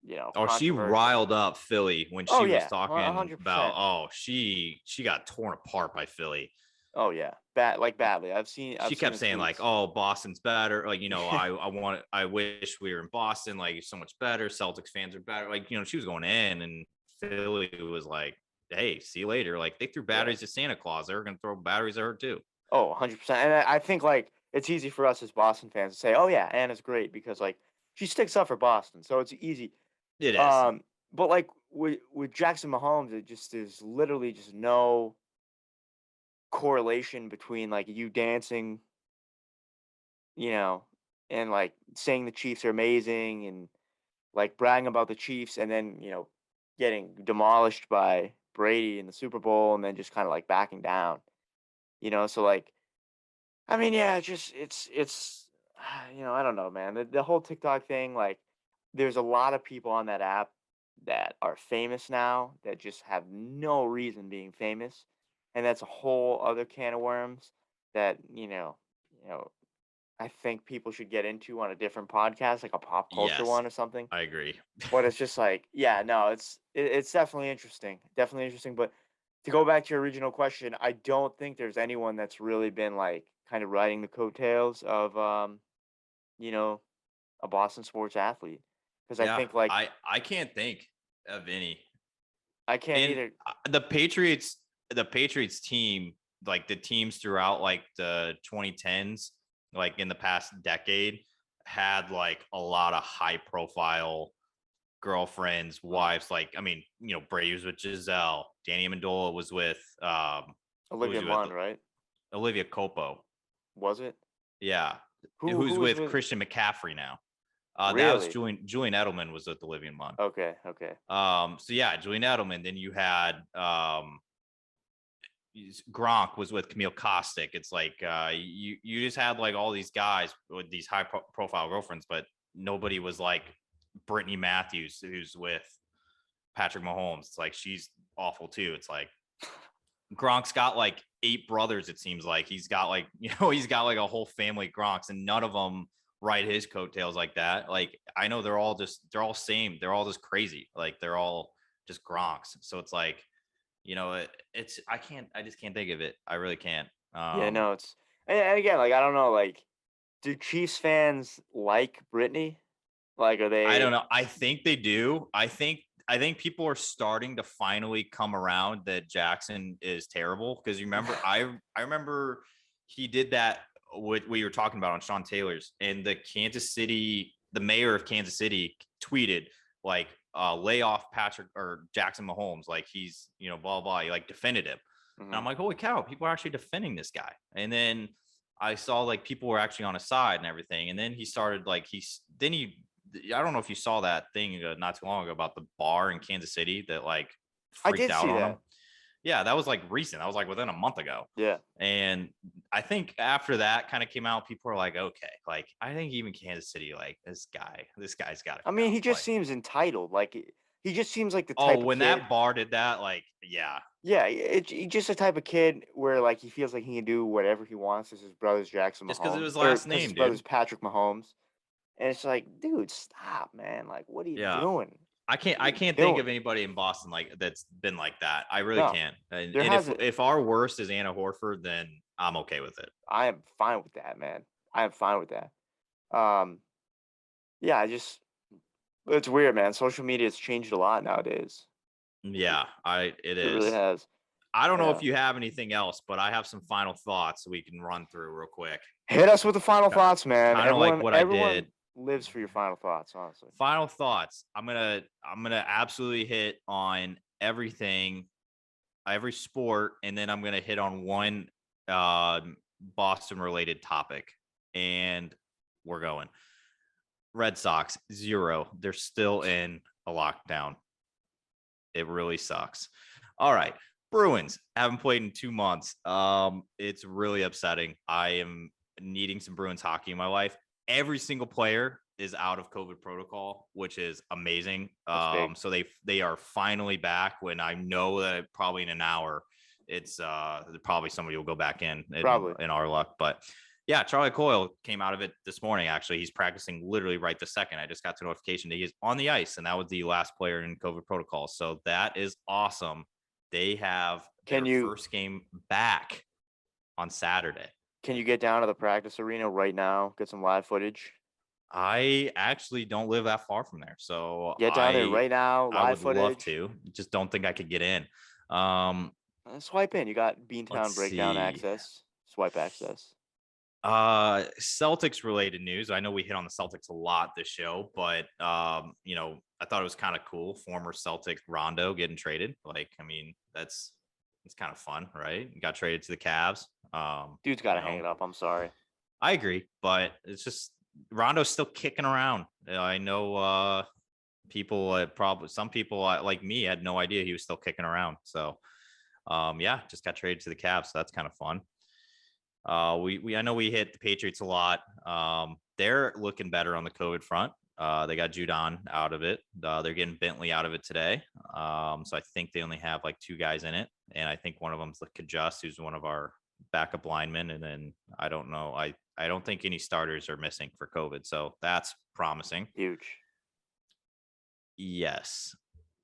Oh, she
controversial.
riled up Philly when
Oh
she was
yeah,
talking about,
100%.
oh, she got torn apart by Philly.
Oh yeah, bad like badly.
She
I've seen
kept
the
saying like,
tweets.
"Oh, Boston's better." Like, I wish we were in Boston. Like, so much better. Celtics fans are better. Like, she was going in, and Philly was like, "Hey, see you later." Like, they threw
Yeah.
batteries at Santa Claus. They were gonna throw batteries at her too.
Oh, 100%. And I think like it's easy for us as Boston fans to say, "Oh yeah, Anna's great," because like she sticks up for Boston, so it's easy.
It is.
Um, but like with Jackson Mahomes, it just there's literally just no correlation between like you dancing you know, and like saying the Chiefs are amazing and like bragging about the Chiefs and then, getting demolished by Brady in the Super Bowl and then just kind of like backing down, so like I mean, yeah, it's I don't know, man. The whole TikTok thing, like there's a lot of people on that app that are famous now that just have no reason being famous. And that's a whole other can of worms that, you know, I think people should get into on a different podcast, like a pop culture
Yes,
one or something.
I agree.
But it's just like, yeah, no, it's definitely interesting. Definitely interesting. But to go back to your original question, I don't think there's anyone that's really been like kind of riding the coattails of you know, a Boston sports athlete. Because I
Yeah,
think like
I can't think of any.
I can't
And
either.
the Patriots team, like the teams throughout like the 2010s, like in the past decade, had like a lot of high profile girlfriends, wives. Like, I mean, Brady was with Giselle, Danny Amendola was with who was
Olivia
he with?
Munn, right?
Olivia Copo.
Was it?
Yeah.
Who
Who's
was
with
with
Christian McCaffrey now? That was
really?
Julian Edelman was with Olivia Munn.
Okay, okay.
So yeah, Julian Edelman. Then you had Gronk was with Camille Kostic. It's like you just had like all these guys with these high profile girlfriends, but nobody was like Brittany Matthews, who's with Patrick Mahomes. It's like she's awful too. It's like Gronk's got like 8 brothers. It seems like he's got like he's got like a whole family of Gronks, and none of them ride his coattails like that. Like I know they're all same. They're all just crazy. Like they're all just Gronks. So it's like it's I just can't think of it. I really can't.
Yeah, no, it's and again, like I don't know, like do Chiefs fans like Britney? Like are
I don't
they
know. I think they do. I think people are starting to finally come around that Jackson is terrible because you remember I remember he did that what we were talking about on Sean Taylor's, and the mayor of Kansas City tweeted like lay off Patrick or Jackson Mahomes, like he's blah blah, he like defended him. And I'm
Mhm.
like, holy cow, people are actually defending this guy. And then I saw like people were actually on his side and everything. And then he started like I don't know if you saw that thing not too long ago about the bar in Kansas City that like
I
freaked
did
out
see
on him.
that.
Yeah, that was like recent. That was like within a month ago.
Yeah.
And I think after that kind of came out, people were like, okay, like I think even Kansas City, like this guy's got to
I
come
mean,
down.
he just
Like,
seems entitled. Like he just seems like the
oh,
type of
when
kid.
that bar did that, like, yeah,
Yeah, he's just the type of kid where like he feels like he can do whatever he wants because his brother's Jackson
just because of
Mahomes
his
or
last
because his
name,
brother's
dude.
Patrick Mahomes, and it's like, dude, stop, man. Like, what are you
Yeah.
doing?
I can't
What
I
are you
can't think of
doing?
anybody in Boston like that's been like that. I really
No,
can't. And,
there
and if
hasn't.
if our worst is Anna Horford, then I'm okay with it.
I am fine with that, man. I am fine with that. Um, yeah, it's weird, man. Social media has changed a lot nowadays. It,
Yeah, it
it really
is.
has.
I don't know
Yeah.
if you have anything else, but I have some final thoughts we can run through real quick.
Hit us with the final thoughts, man.
Kind of like what I
Everyone
did.
lives for your final thoughts, honestly.
Final thoughts. I'm gonna absolutely hit on everything, every sport, and then I'm gonna hit on one Boston related topic. And we're going. Red Sox 0. They're still in a lockdown. It really sucks. All right. Bruins haven't played in 2 months. It's really upsetting. I am needing some Bruins hockey in my life. Every single player is out of COVID protocol, which is amazing.
That's big.
So they are finally back. When I know that probably in an hour, it's probably somebody will go back
Probably.
in our luck. But yeah, Charlie Coyle came out of it this morning. Actually, he's practicing literally right this second. I just got the notification that he is on the ice, and that was the last player in COVID protocol. So that is awesome. They have
Can
their
you
first game back on Saturday.
can you get down to the practice arena right now? Get some live footage.
I actually don't live that far from there, so
Get down there right now,
I
live
would love
footage.
to. Just don't think I could get in. Um,
Swipe in. You got
let's
Beantown Breakdown
see.
access. Swipe access.
Celtics related news. I know we hit on the Celtics a lot this show, but I thought it was kind of cool. Former Celtic Rondo getting traded. Like, I mean, it's kind of fun, right? Got traded to the Cavs.
Dude's got to hang it up. I'm sorry.
I agree, but it's just Rondo's still kicking around. I know people probably some people like me had no idea he was still kicking around. So yeah, just got traded to the Cavs. So that's kind of fun. We I know we hit the Patriots a lot. They're looking better on the COVID front. They got Judon out of it. They're getting Bentley out of it today. So I think they only have like 2 guys in it, and I think one of them's Kajust, who's one of our backup linemen, and then I don't know. I don't think any starters are missing for COVID, so that's promising.
Huge.
Yes,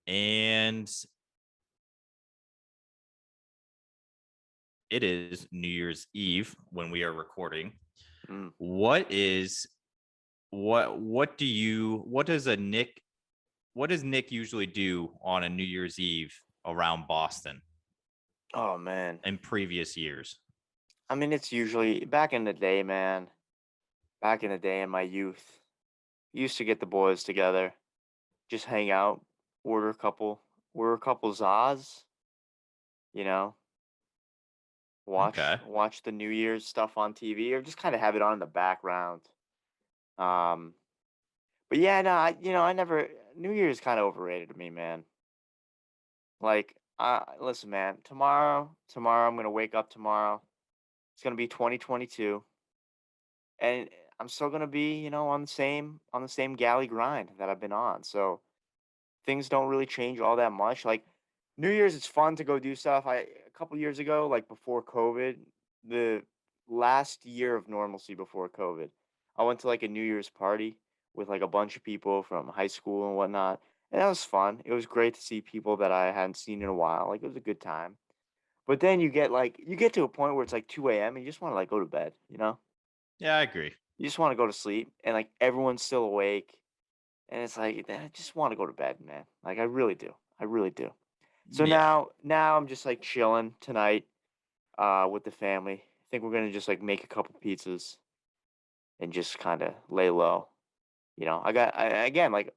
and it is New Year's Eve when we are recording.
Mm.
What does Nick usually do on a New Year's Eve around Boston
Oh man.
in previous years?
I mean, it's usually back in the day, man. Back in the day in my youth, used to get the boys together, just hang out, order a couple Zaz, you know,
Okay.
watch the New Year's stuff on TV, or just kind of have it on in the background. Um, but yeah, no, I never. New Year's kind of overrated to me, man. Like, listen, man. Tomorrow, I'm gonna wake up tomorrow. It's gonna be 2022, and I'm still gonna be, on the same galley grind that I've been on. So things don't really change all that much. Like New Year's, it's fun to go do stuff. A couple years ago, like before COVID, the last year of normalcy before COVID, I went to like a New Year's party with like a bunch of people from high school and whatnot. And that was fun. It was great to see people that I hadn't seen in a while. Like it was a good time. But then you get to a point where it's like 2 a.m. and you just want to like go to bed, you know?
Yeah, I agree.
You just want to go to sleep and like everyone's still awake. And it's like, I just want to go to bed, man. Like I really do. I really do. So
Yeah.
now I'm just like chilling tonight with the family. I think we're gonna just like make a couple pizzas and just kind of lay low. Again, like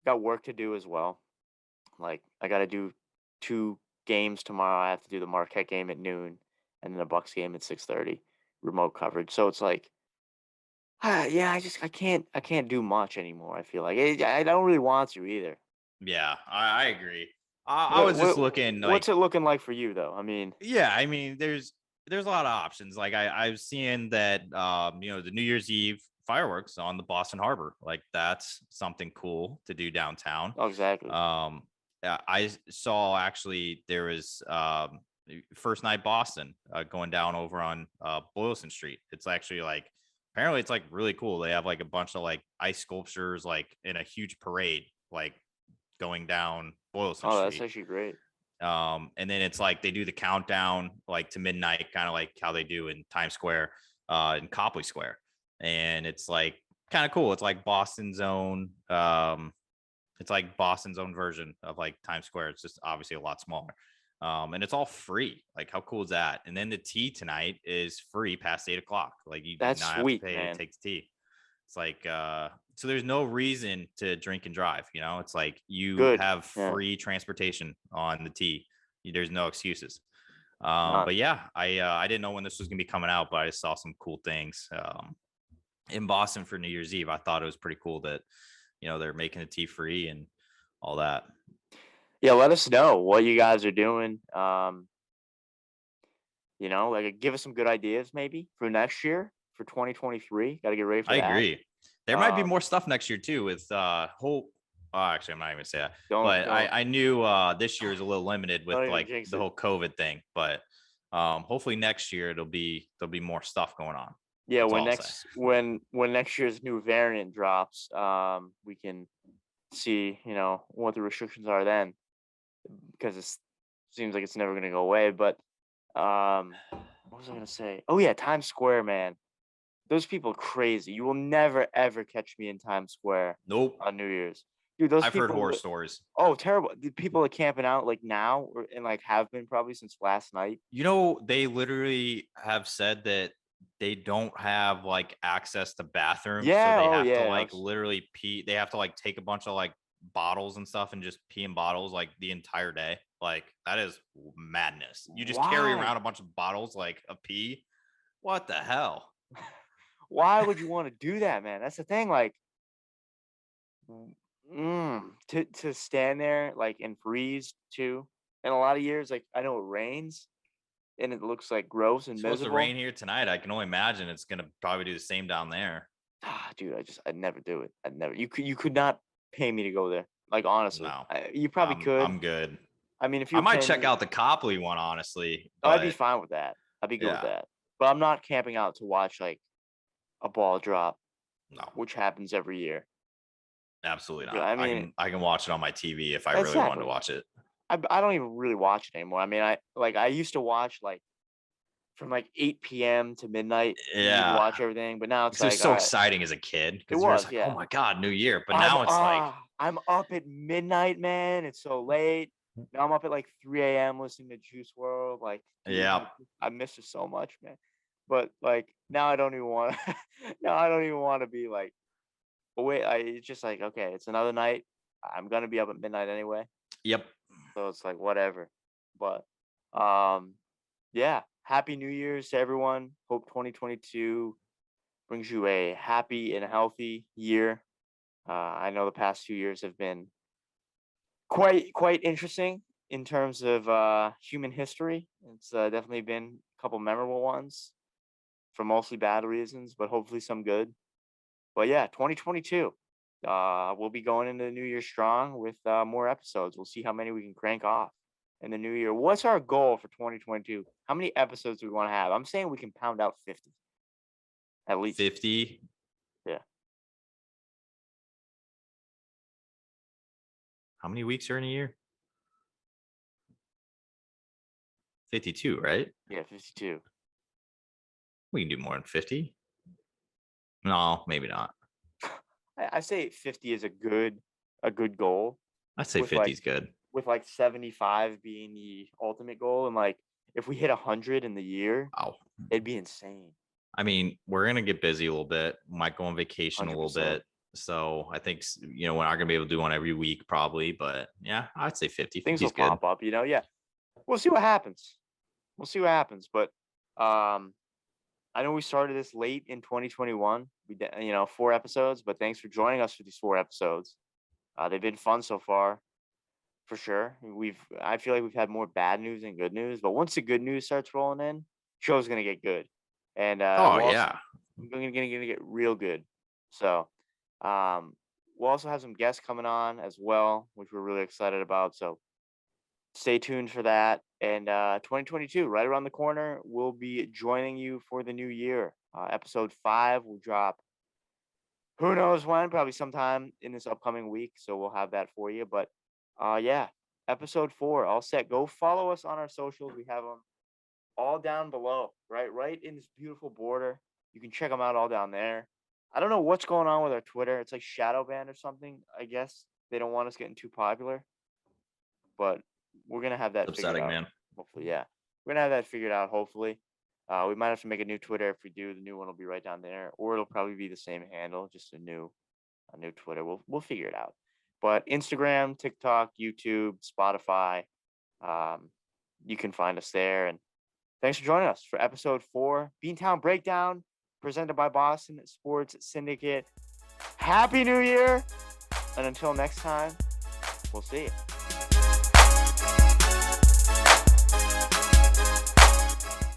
got work to do as well. Like I got to do 2 games tomorrow. I have to do the Marquette game at noon and then the Bucks game at 6:30, remote coverage. So it's like, yeah, I can't do much anymore. I feel like I don't really want to either.
Yeah, I agree. I
What
was just
what
looking
what's
like,
it looking like for you though? I mean,
yeah, I mean, there's a lot of options. Like I've seen that the New Year's Eve fireworks on the Boston Harbor. Like that's something cool to do downtown.
oh, exactly.
Um yeah, I saw actually there was first night Boston going down over on Boylston Street. It's actually like apparently it's like really cool. They have like a bunch of like ice sculptures like in a huge parade like going down Boylston
Oh, that's
Street.
actually great.
And then it's like they do the countdown like to midnight, kind of like how they do in Times Square, in Copley Square. And it's like kind of cool. It's like Boston's own version of like Times Square. It's just obviously a lot smaller. And it's all free. Like, how cool is that? And then the tea tonight is free past 8 o'clock. Like, you do
That's
not have to
sweet,
pay to
man.
take the tea. It's like, so there's no reason to drink and drive. It's like you
Good.
have
Yeah.
free transportation on the T. There's no excuses.
None.
But yeah, I didn't know when this was gonna be coming out, but I saw some cool things in Boston for New Year's Eve. I thought it was pretty cool that they're making the tea free and all that.
Yeah, let us know what you guys are doing. Like give us some good ideas maybe for next year for 2023. Got to get ready for
I
that.
agree. There might be more stuff next year too with whole. Actually, I'm not even gonna say that.
Don't
But
don't
I knew this year is a little limited with
don't even
like
jinx
the
it.
whole COVID thing. But hopefully next year there'll be more stuff going on.
Yeah,
That's
when
all I'll say.
next year's new variant drops, we can see, what the restrictions are then because it seems like it's never gonna go away. But what was I gonna say? Oh yeah, Times Square, man. Those people are crazy. You will never ever catch me in Times Square
Nope.
on New Year's. Dude, those
I've heard
people
horror stories.
oh, terrible. The people are camping out like now and like have been probably since last night.
They literally have said that they don't have like access to bathrooms, so
Yeah,
they
oh
have to
yeah.
like literally pee. They have to like take a bunch of like bottles and stuff and just pee in bottles like the entire day. Like that is madness. You just carry
Why?
around a bunch of bottles like a pee. What the hell?
Why would you want to do that, man? That's the thing. Like, to stand there like and freeze too. In a lot of years, like I know it rains and it looks like gross and
It's supposed to
miserable.
rain here tonight. I can only imagine it's gonna probably do the same down there.
Dude, I'd never do it. I'd never. You could not pay me to go there. Like honestly,
No,
you probably could.
I'm good.
I mean, if you
I
were
might
paying
check
me,
out the Copley one, honestly.
I'd be
But
fine with that. I'd be good with
yeah,
that. But I'm not camping out to watch like a ball drop,
no,
which happens every year.
absolutely
Yeah,
not.
I mean,
I can watch it on my TV if I really wanted to
exactly.
watch it.
I don't even really watch it anymore. I mean, I used to watch like from like 8 p.m. to midnight. You'd
Yeah,
watch everything, but now it's
because it was
like,
so exciting as a kid.
it
Because you're just
was,
like, oh
yeah.
my god, New Year. But now it's like,
I'm up at midnight, man. It's so late. Now I'm up at like 3 a.m. listening to Juice World. Like, dude,
yeah,
I miss it so much, man. But like now I don't even want to. Now I don't even want to be like, wait. It's just like, okay, it's another night. I'm gonna be up at midnight anyway,
yep.
so it's like whatever. But um, yeah. Happy New Year's to everyone. Hope 2022 brings you a happy and healthy year. I know the past 2 years have been quite interesting in terms of human history. It's definitely been a couple memorable ones for mostly bad reasons, but hopefully some good. But yeah, 2022. We'll be going into the new year strong with more episodes. We'll see how many we can crank off in the new year. What's our goal for 2022? How many episodes do we want to have? I'm saying we can pound out 50 at least.
50.
Yeah.
How many weeks are in a year? 52, right?
Yeah, 52.
We can do more than 50. No, maybe not.
I say 50 is a good goal.
I'd say
With
50
like
is good.
with like 75 being the ultimate goal, and like if we hit 100 in the year,
Wow.
it'd be insane.
I mean, we're gonna get busy a little bit. Might go on vacation a little
100%.
bit. So I think we're not gonna be able to do one every week, probably. But yeah, I'd say 50.
Things
50
will
is good.
pop up, yeah. We'll see what happens. We'll see what happens. But I know we started this late in 2021. We did, 4 episodes, but thanks for joining us for these 4 episodes. They've been fun so far, for sure. I feel like we've had more bad news than good news, but once the good news starts rolling in, show's gonna get good, and
Oh yeah.
we're gonna get real good. So, we'll also have some guests coming on as well, which we're really excited about. So stay tuned for that. And 2022, right around the corner, we'll be joining you for the new year. Episode 5 will drop. Who knows when? Probably sometime in this upcoming week. So we'll have that for you. But yeah, episode 4, all set. Go follow us on our socials. We have them all down below, right in this beautiful border. You can check them out all down there. I don't know what's going on with our Twitter. It's like shadow banned or something. I guess they don't want us getting too popular, but we're gonna have that figured
Upsetting,
out.
man.
Hopefully, yeah, we're gonna have that figured out. Hopefully, we might have to make a new Twitter. If we do, the new one will be right down there, or it'll probably be the same handle, just a new Twitter. We'll figure it out. But Instagram, TikTok, YouTube, Spotify, you can find us there. And thanks for joining us for episode 4, Beantown Breakdown, presented by Boston Sports Syndicate. Happy New Year! And until next time, we'll see you.